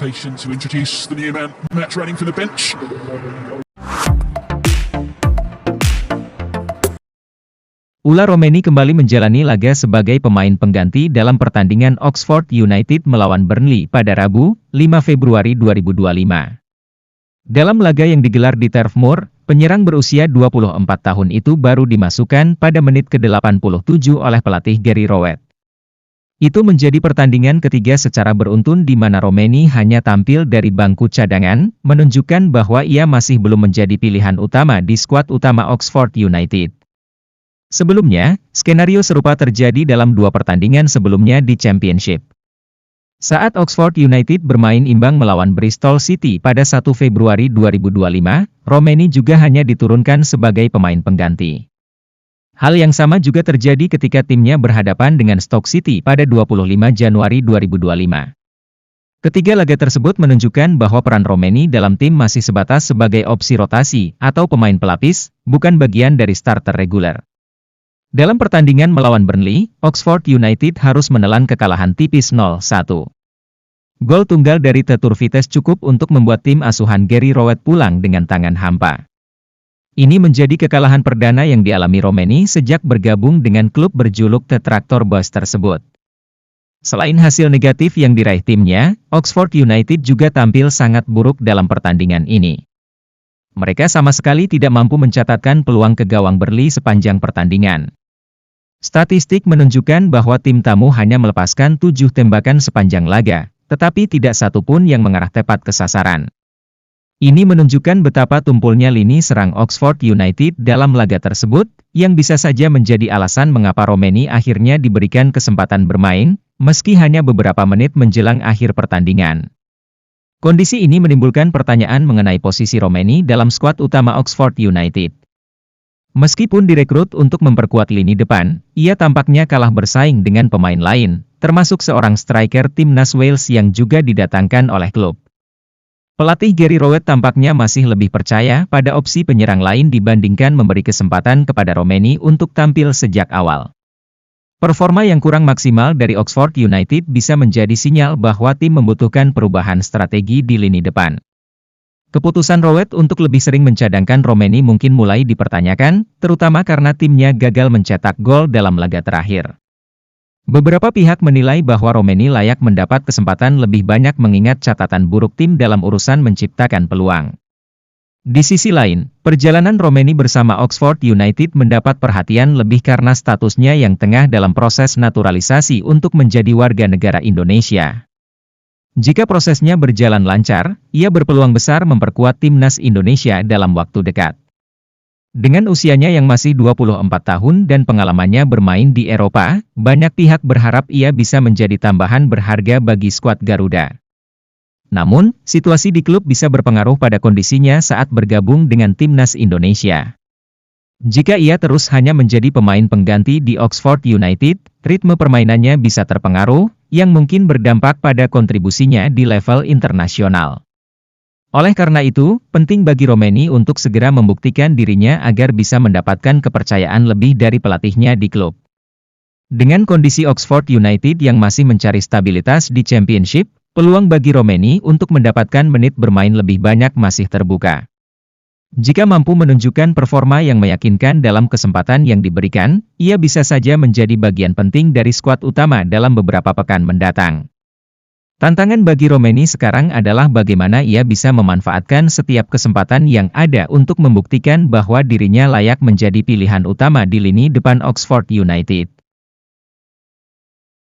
expectation to introduce the new man, Matt running from the bench. Ula Romeni kembali menjalani laga sebagai pemain pengganti dalam pertandingan Oxford United melawan Burnley pada Rabu, 5 Februari 2025. Dalam laga yang digelar di Turf Moor, penyerang berusia 24 tahun itu baru dimasukkan pada menit ke-87 oleh pelatih Gary Rowett. Itu menjadi pertandingan ketiga secara beruntun di mana Romeni hanya tampil dari bangku cadangan, menunjukkan bahwa ia masih belum menjadi pilihan utama di skuad utama Oxford United. Sebelumnya, skenario serupa terjadi dalam dua pertandingan sebelumnya di Championship. Saat Oxford United bermain imbang melawan Bristol City pada 1 Februari 2025, Romeni juga hanya diturunkan sebagai pemain pengganti. Hal yang sama juga terjadi ketika timnya berhadapan dengan Stoke City pada 25 Januari 2025. Ketiga laga tersebut menunjukkan bahwa peran Romeni dalam tim masih sebatas sebagai opsi rotasi atau pemain pelapis, bukan bagian dari starter reguler. Dalam pertandingan melawan Burnley, Oxford United harus menelan kekalahan tipis 0-1. Gol tunggal dari Tetur Vitesse cukup untuk membuat tim asuhan Gary Rowett pulang dengan tangan hampa. Ini menjadi kekalahan perdana yang dialami Romeni sejak bergabung dengan klub berjuluk The Tractor Boys tersebut. Selain hasil negatif yang diraih timnya, Oxford United juga tampil sangat buruk dalam pertandingan ini. Mereka sama sekali tidak mampu mencatatkan peluang ke gawang Burnley sepanjang pertandingan. Statistik menunjukkan bahwa tim tamu hanya melepaskan 7 tembakan sepanjang laga, tetapi tidak satu pun yang mengarah tepat ke sasaran. Ini menunjukkan betapa tumpulnya lini serang Oxford United dalam laga tersebut, yang bisa saja menjadi alasan mengapa Romeni akhirnya diberikan kesempatan bermain, meski hanya beberapa menit menjelang akhir pertandingan. Kondisi ini menimbulkan pertanyaan mengenai posisi Romeni dalam skuad utama Oxford United. Meskipun direkrut untuk memperkuat lini depan, ia tampaknya kalah bersaing dengan pemain lain, termasuk seorang striker timnas Wales yang juga didatangkan oleh klub. Pelatih Gary Rowett tampaknya masih lebih percaya pada opsi penyerang lain dibandingkan memberi kesempatan kepada Romeni untuk tampil sejak awal. Performa yang kurang maksimal dari Oxford United bisa menjadi sinyal bahwa tim membutuhkan perubahan strategi di lini depan. Keputusan Rowett untuk lebih sering mencadangkan Romeni mungkin mulai dipertanyakan, terutama karena timnya gagal mencetak gol dalam laga terakhir. Beberapa pihak menilai bahwa Romeni layak mendapat kesempatan lebih banyak mengingat catatan buruk tim dalam urusan menciptakan peluang. Di sisi lain, perjalanan Romeni bersama Oxford United mendapat perhatian lebih karena statusnya yang tengah dalam proses naturalisasi untuk menjadi warga negara Indonesia. Jika prosesnya berjalan lancar, ia berpeluang besar memperkuat timnas Indonesia dalam waktu dekat. Dengan usianya yang masih 24 tahun dan pengalamannya bermain di Eropa, banyak pihak berharap ia bisa menjadi tambahan berharga bagi skuad Garuda. Namun, situasi di klub bisa berpengaruh pada kondisinya saat bergabung dengan timnas Indonesia. Jika ia terus hanya menjadi pemain pengganti di Oxford United, ritme permainannya bisa terpengaruh, yang mungkin berdampak pada kontribusinya di level internasional. Oleh karena itu, penting bagi Romeni untuk segera membuktikan dirinya agar bisa mendapatkan kepercayaan lebih dari pelatihnya di klub. Dengan kondisi Oxford United yang masih mencari stabilitas di Championship, peluang bagi Romeni untuk mendapatkan menit bermain lebih banyak masih terbuka. Jika mampu menunjukkan performa yang meyakinkan dalam kesempatan yang diberikan, ia bisa saja menjadi bagian penting dari skuad utama dalam beberapa pekan mendatang. Tantangan bagi Romeni sekarang adalah bagaimana ia bisa memanfaatkan setiap kesempatan yang ada untuk membuktikan bahwa dirinya layak menjadi pilihan utama di lini depan Oxford United.